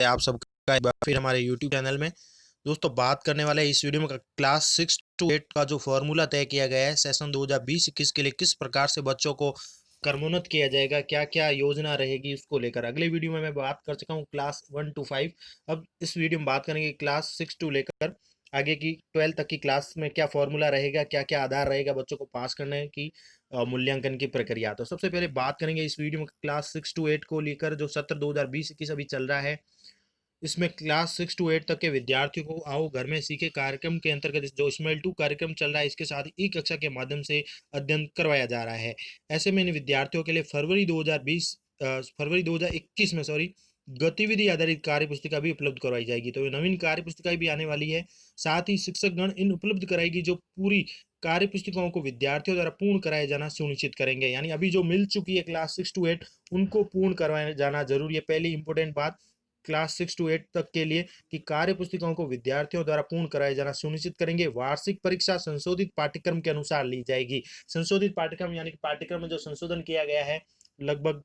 आप सबका एक बार फिर हमारे यूट्यूब चैनल में। दोस्तों, बात करने वाले हैं इस वीडियो में क्लास 6 to 8 का जो फॉर्मूला तय किया गया है सेशन 2020-21 के लिए, किस प्रकार से बच्चों को क्रमोन्नत किया जाएगा, क्या क्या योजना रहेगी, उसको लेकर अगले वीडियो में मैं बात कर चुका हूँ क्लास 1 to 5। अब इस वीडियो में बात करेंगे क्लास 6 टू लेकर आगे की 12 तक की क्लास में क्या फॉर्मूला रहेगा, क्या क्या आधार रहेगा बच्चों को पास करने की, मूल्यांकन की प्रक्रिया। तो सबसे पहले बात करेंगे इस वीडियो में क्लास 6 to 8 को लेकर जो सत्र 2020-21 अभी चल रहा है। इसमें क्लास 6 to 8 तक के विद्यार्थियों को आओ घर में सीखे कार्यक्रम के अंतर्गत जो स्मेल 2 कार्यक्रम चल रहा है, इसके साथ ई कक्षा के माध्यम से अध्ययन करवाया जा रहा है। ऐसे में इन विद्यार्थियों के लिए फरवरी 2021 में गतिविधि आधारित कार्य पुस्तिका भी उपलब्ध करवाई जाएगी। तो ये नवीन कार्य पुस्तिका भी आने वाली है। साथ ही शिक्षक गण इन उपलब्ध कराएगी जो पूरी कार्य पुस्तिकाओं को विद्यार्थियों द्वारा पूर्ण कराया जाना सुनिश्चित करेंगे। यानी अभी जो मिल चुकी है क्लास 6 to 8 उनको पूर्ण करवाया जाना जरूरी है। पहली इंपॉर्टेंट बात क्लास 6 to 8 तक के लिए कि कार्य पुस्तिकाओं को विद्यार्थियों द्वारा पूर्ण कराया जाना सुनिश्चित करेंगे। वार्षिक परीक्षा संशोधित पाठ्यक्रम के अनुसार ली जाएगी। संशोधित पाठ्यक्रम यानी कि पाठ्यक्रम में जो संशोधन किया गया है लगभग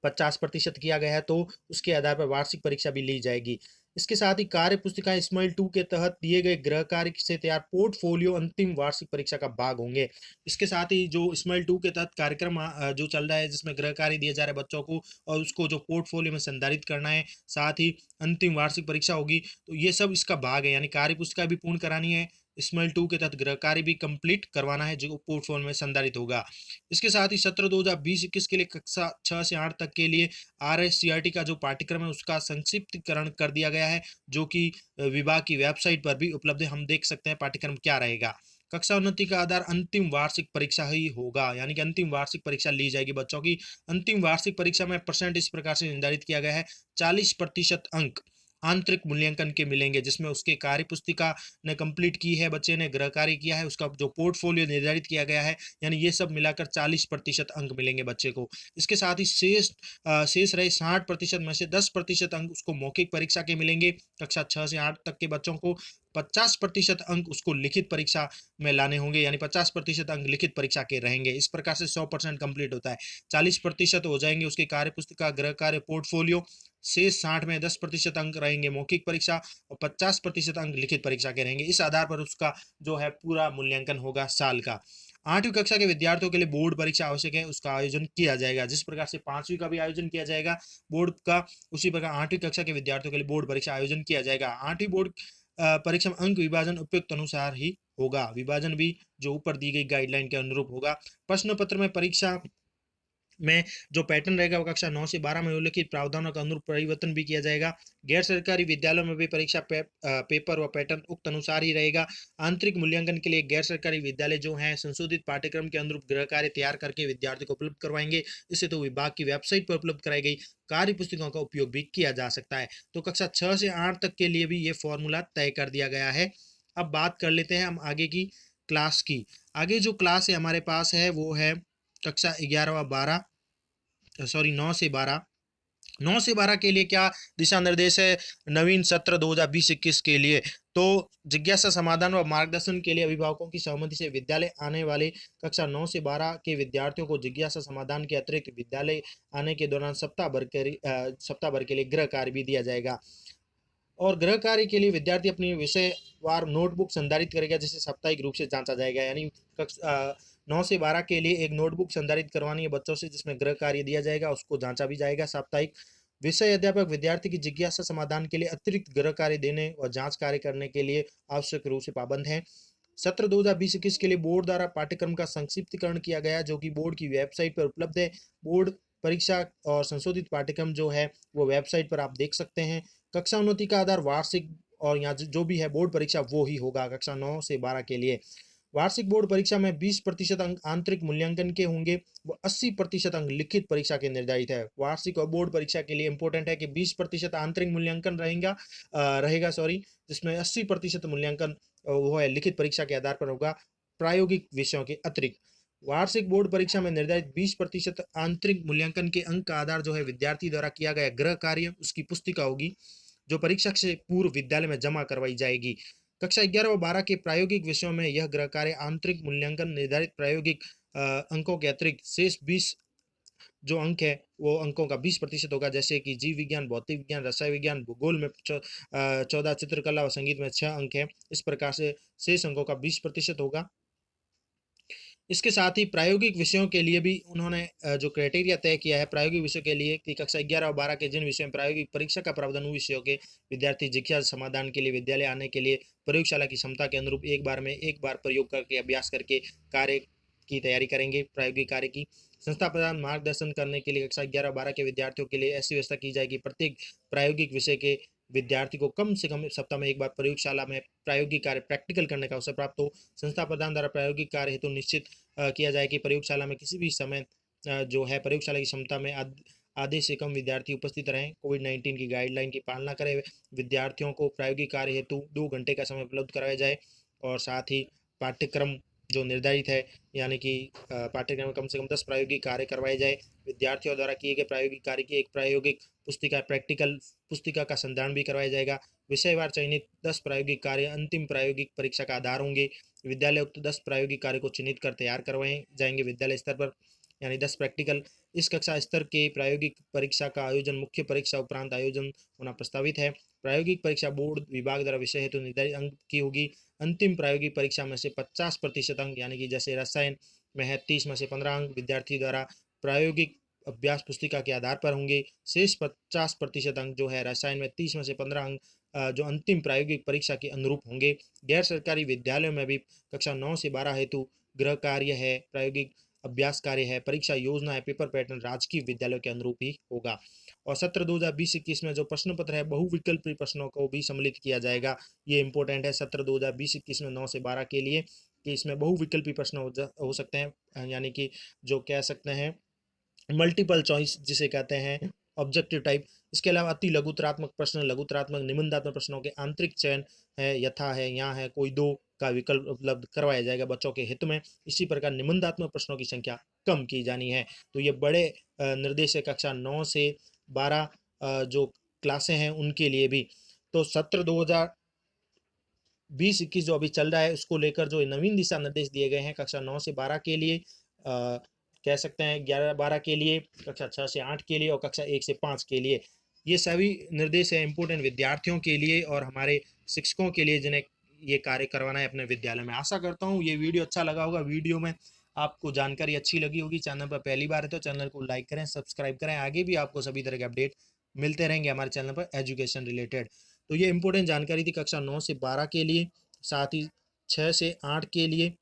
50% किया गया है, तो उसके आधार पर वार्षिक परीक्षा भी ली जाएगी। इसके साथ ही कार्य पुस्तिकाएं स्माइल 2 के तहत दिए गए गृह कार्य से तैयार पोर्टफोलियो अंतिम वार्षिक परीक्षा का भाग होंगे। इसके साथ ही जो स्माइल 2 के तहत कार्यक्रम जो चल रहा है जिसमें गृह कार्य दिए जा रहे हैं बच्चों को और उसको जो पोर्टफोलियो में संधारित करना है, साथ ही अंतिम वार्षिक परीक्षा होगी, तो ये सब इसका भाग है। यानी कार्य पुस्तिका भी पूर्ण करानी है, स्माइल 2 के तहत गृह कार्य भी कंप्लीट करवाना है जो पोर्टफोलियो में संधारित होगा। इसके साथ ही सत्र 2020-21 के लिए कक्षा 6 से 8 तक के लिए RSCRT का जो पाठ्यक्रम है उसका संक्षिप्तीकरण कर दिया गया है, जो कि विभाग की वेबसाइट पर भी उपलब्ध है। हम देख सकते हैं पाठ्यक्रम क्या रहेगा। कक्षा उन्नति का आधार अंतिम वार्षिक परीक्षा ही होगा, यानी कि अंतिम वार्षिक परीक्षा ली जाएगी बच्चों की। अंतिम वार्षिक परीक्षा में परसेंट इस प्रकार से निर्धारित किया गया है, 40% अंक आंतरिक मूल्यांकन के मिलेंगे, जिसमें उसके कार्य पुस्तिका ने कंप्लीट की है, बच्चे ने गृह कार्य किया है, उसका जो पोर्टफोलियो निर्धारित किया गया है, यानी ये सब मिलाकर 40% अंक मिलेंगे बच्चे को। इसके साथ ही शेष रहे 60% में से 10% अंक उसको मौखिक परीक्षा के मिलेंगे। कक्षा 6 से 8 तक के बच्चों को 50% अंक उसको लिखित परीक्षा में लाने होंगे, यानी 50% अंक लिखित परीक्षा के रहेंगे। इस प्रकार से 100% कंप्लीट होता है। 40% हो जाएंगे उसकी कार्य पुस्तिका, गृह कार्य, पोर्टफोलियो। शेष 60 में 10% अंक रहेंगे मौखिक परीक्षा और 50% अंक लिखित परीक्षा के रहेंगे। इस आधार पर उसका जो है पूरा मूल्यांकन होगा साल का। 8वीं कक्षा के विद्यार्थियों के लिए बोर्ड परीक्षा आवश्यक है, उसका आयोजन किया जाएगा। जिस प्रकार से 5वीं का भी आयोजन किया जाएगा बोर्ड का, उसी प्रकार 8वीं कक्षा के विद्यार्थियों के लिए बोर्ड परीक्षा आयोजन किया जाएगा। 8वीं बोर्ड परीक्षा में अंक विभाजन उपयुक्त अनुसार ही होगा। विभाजन भी जो ऊपर दी गई गाइडलाइन के अनुरूप होगा। प्रश्न पत्र में परीक्षा में जो पैटर्न रहेगा वो कक्षा 9 से 12 में उल्लिखित प्रावधानों का अनुरूप परिवर्तन भी किया जाएगा। गैर सरकारी विद्यालयों में भी परीक्षा पेपर व पैटर्न उक्त अनुसार ही रहेगा। आंतरिक मूल्यांकन के लिए गैर सरकारी विद्यालय जो हैं संशोधित पाठ्यक्रम के अनुरूप गृह कार्य तैयार करके विद्यार्थियों को उपलब्ध करवाएंगे। इससे तो विभाग की वेबसाइट पर उपलब्ध कराई गई कार्य पुस्तिकाओं का उपयोग भी किया जा सकता है। तो कक्षा 6 से 8 तक के लिए भी ये फॉर्मूला तय कर दिया गया है। अब बात कर लेते हैं हम आगे की क्लास की। आगे जो क्लास है हमारे पास है वो है कक्षा 11 व 12 9 से 12 के लिए क्या दिशा निर्देश है नवीन सत्र 2020-21 के लिए। तो जिज्ञासा समाधान व मार्गदर्शन के लिए अभिभावकों की सहमति से विद्यालय आने वाले कक्षा 9 से 12 के विद्यार्थियों को जिज्ञासा समाधान के अतिरिक्त विद्यालय आने के दौरान सप्ताह भर के लिए गृह कार्य भी दिया जाएगा। और गृह कार्य के लिए विद्यार्थी अपनी विषयवार नोटबुक संधारित करेगा, जिसे साप्ताहिक रूप से जांचा जाएगा। यानी 9 से 12 के लिए एक नोटबुक संधारित करवानी है बच्चों से, जिसमें गृह कार्य दिया जाएगा, उसको जांचा भी जाएगा साप्ताहिक। विषय अध्यापक विद्यार्थी की जिज्ञासा समाधान के लिए अतिरिक्त गृह कार्य देने और जांच कार्य करने के लिए आवश्यक रूप से पाबंद है। सत्र 2020-21 के लिए बोर्ड द्वारा पाठ्यक्रम का संक्षिप्तीकरण किया गया, जो कि बोर्ड की वेबसाइट पर उपलब्ध है। बोर्ड परीक्षा और संशोधित पाठ्यक्रम जो है वो वेबसाइट पर आप देख सकते हैं। कक्षा उन्नति का आधार वार्षिक और यहाँ जो भी है बोर्ड परीक्षा वो ही होगा कक्षा 9 से 12 के लिए। वार्षिक बोर्ड परीक्षा में 20% अंक आंतरिक मूल्यांकन के होंगे व 80% अंक लिखित परीक्षा के निर्धारित है। वार्षिक और बोर्ड परीक्षा के लिए इंपॉर्टेंट है कि 20% आंतरिक मूल्यांकन रहेगा जिसमें 80% मूल्यांकन वो है लिखित परीक्षा के आधार पर होगा प्रायोगिक विषयों के अतिरिक्त। वार्षिक बोर्ड परीक्षा में निर्धारित 20% आंतरिक मूल्यांकन के अंक का आधार जो है विद्यार्थी द्वारा किया गया गृह कार्य उसकी पुस्तिका होगी, जो परीक्षा से पूर्व विद्यालय में जमा करवाई जाएगी। कक्षा 11 व 12 के प्रायोगिक विषयों में यह गृह कार्य आंतरिक मूल्यांकन निर्धारित प्रायोगिक अंकों के अतिरिक्त शेष जो अंक है वो अंकों का 20% होगा, जैसे कि जीव विज्ञान, भौतिक विज्ञान, रसायन विज्ञान, भूगोल में 14, चित्रकला और संगीत में 6 अंक हैं। इस प्रकार से शेष अंकों का 20% होगा। इसके साथ ही प्रायोगिक विषयों के लिए भी उन्होंने जो क्राइटेरिया तय किया है प्रायोगिक विषयों के लिए कि कक्षा 11 और 12 के जिन विषयों में प्रायोगिक परीक्षा का प्रावधान उन विषयों के विद्यार्थी जिज्ञासा समाधान के लिए विद्यालय आने के लिए प्रयोगशाला की क्षमता के अनुरूप एक बार प्रयोग करके अभ्यास करके कार्य की तैयारी करेंगे। प्रायोगिक कार्य की संस्था प्रदान मार्गदर्शन करने के लिए कक्षा 11-12 के विद्यार्थियों के लिए ऐसी व्यवस्था की जाएगी प्रत्येक प्रायोगिक विषय के विद्यार्थी को कम से कम सप्ताह में एक बार प्रयोगशाला में प्रायोगिक कार्य प्रैक्टिकल करने का अवसर प्राप्त हो। संस्था प्रदान द्वारा प्रायोगिक कार्य हेतु निश्चित किया जाए कि प्रयोगशाला में किसी भी समय जो है प्रयोगशाला की क्षमता में आधे से कम विद्यार्थी उपस्थित रहें। कोविड-19 की गाइडलाइन की पालना करें। विद्यार्थियों को प्रायोगिक कार्य हेतु 2 घंटे का समय उपलब्ध कराया जाए और साथ ही पाठ्यक्रम जो निर्धारित है यानी कि पाठ्यक्रम में कम से कम 10 प्रायोगिक कार्य करवाए जाए। विद्यार्थियों द्वारा किए गए प्रायोगिक कार्य की एक प्रायोगिक पुस्तिका प्रैक्टिकल पुस्तिका का संधारण भी करवाया जाएगा। विषयवार चयनित 10 प्रायोगिक कार्य अंतिम प्रायोगिक परीक्षा का आधार होंगे। विद्यालय उक्त 10 प्रायोगिक कार्य को चिन्हित कर तैयार करवाए जाएंगे विद्यालय स्तर पर, यानी 10 प्रैक्टिकल। इस कक्षा स्तर के प्रायोगिक परीक्षा का आयोजन मुख्य परीक्षा उपरांत आयोजन होना प्रस्तावित है। प्रायोगिक परीक्षा बोर्ड विभाग द्वारा विषय हेतु निर्धारित अंक की होगी। अंतिम प्रायोगिक परीक्षा में से 50% अंक यानी कि जैसे रसायन में है 30 में से 15 अंक विद्यार्थी द्वारा प्रायोगिक अभ्यास पुस्तिका के आधार पर होंगे। शेष 50% अंक जो है रसायन में 30 में से 15 अंक जो अंतिम प्रायोगिक परीक्षा के अनुरूप होंगे। गैर सरकारी विद्यालयों में भी कक्षा 9 से 12 हेतु गृह कार्य है, प्रायोगिक अभ्यास कार्य है, परीक्षा योजना है, पेपर पैटर्न राजकीय विद्यालयों के अनुरूप ही होगा। और सत्र 2020-21 में जो प्रश्न पत्र है बहुविकल्पी प्रश्नों को भी सम्मिलित किया जाएगा। ये इंपॉर्टेंट है सत्र 2020-21 में 9 से 12 के लिए कि इसमें बहुविकल्पी प्रश्न हो सकते हैं, यानी कि जो कह सकते हैं मल्टीपल चॉइस जिसे कहते हैं ऑब्जेक्टिव टाइप। इसके अलावा अति लघुतरात्मक प्रश्न, लघुतरात्मक निबंधात्मक प्रश्नों के आंतरिक चयन है, यथा है, यहाँ है, कोई दो का विकल्प उपलब्ध करवाया जाएगा बच्चों के हित में। इसी प्रकार निबंधात्मक प्रश्नों की संख्या कम की जानी है। तो ये बड़े निर्देश है कक्षा 9 से 12 जो क्लासें हैं उनके लिए भी। तो सत्र 2020-21 जो अभी चल रहा है उसको लेकर जो नवीन दिशा निर्देश दिए गए हैं कक्षा 9 से 12 के लिए, कह सकते हैं 11-12 के लिए, कक्षा 6 से 8 के लिए और कक्षा 1 से 5 के लिए। ये सभी निर्देश है इम्पोर्टेंट विद्यार्थियों के लिए और हमारे शिक्षकों के लिए जिन्हें ये कार्य करवाना है अपने विद्यालय में। आशा करता हूँ ये वीडियो अच्छा लगा होगा। वीडियो में आपको जानकारी अच्छी लगी होगी। चैनल पर पहली बार है तो चैनल को लाइक करें, सब्सक्राइब करें। आगे भी आपको सभी तरह के अपडेट मिलते रहेंगे हमारे चैनल पर एजुकेशन रिलेटेड। तो ये इंपॉर्टेंट जानकारी थी कक्षा 9 से 12 के लिए, साथ ही 6 से 8 के लिए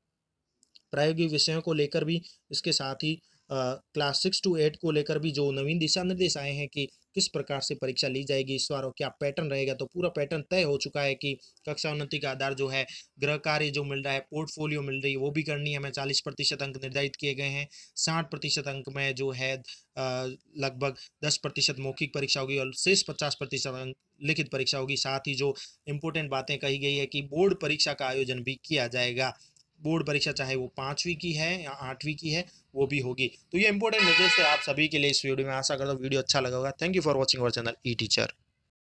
प्रायोगिक विषयों को लेकर भी, इसके साथ ही क्लास 6 to 8 को लेकर भी जो नवीन दिशा निर्देश आए हैं कि किस प्रकार से परीक्षा ली जाएगी इस बार और क्या पैटर्न रहेगा। तो पूरा पैटर्न तय हो चुका है कि कक्षा उन्नति का आधार जो है गृह कार्य जो मिल रहा है, पोर्टफोलियो मिल रही है वो भी करनी है। हमें 40% अंक निर्धारित किए गए हैं। 60% अंक में जो है लगभग 10% मौखिक परीक्षा होगी और शेष 50% अंक लिखित परीक्षा होगी। साथ ही जो इम्पोर्टेंट बातें कही गई है कि बोर्ड परीक्षा का आयोजन भी किया जाएगा। बोर्ड परीक्षा चाहे वो 5वीं की है या 8वीं की है वो भी होगी। तो ये इंपॉर्टेंट निर्देश है आप सभी के लिए इस वीडियो में। आशा करता हूँ वीडियो अच्छा लगा होगा। Thank you for watching our channel E teacher.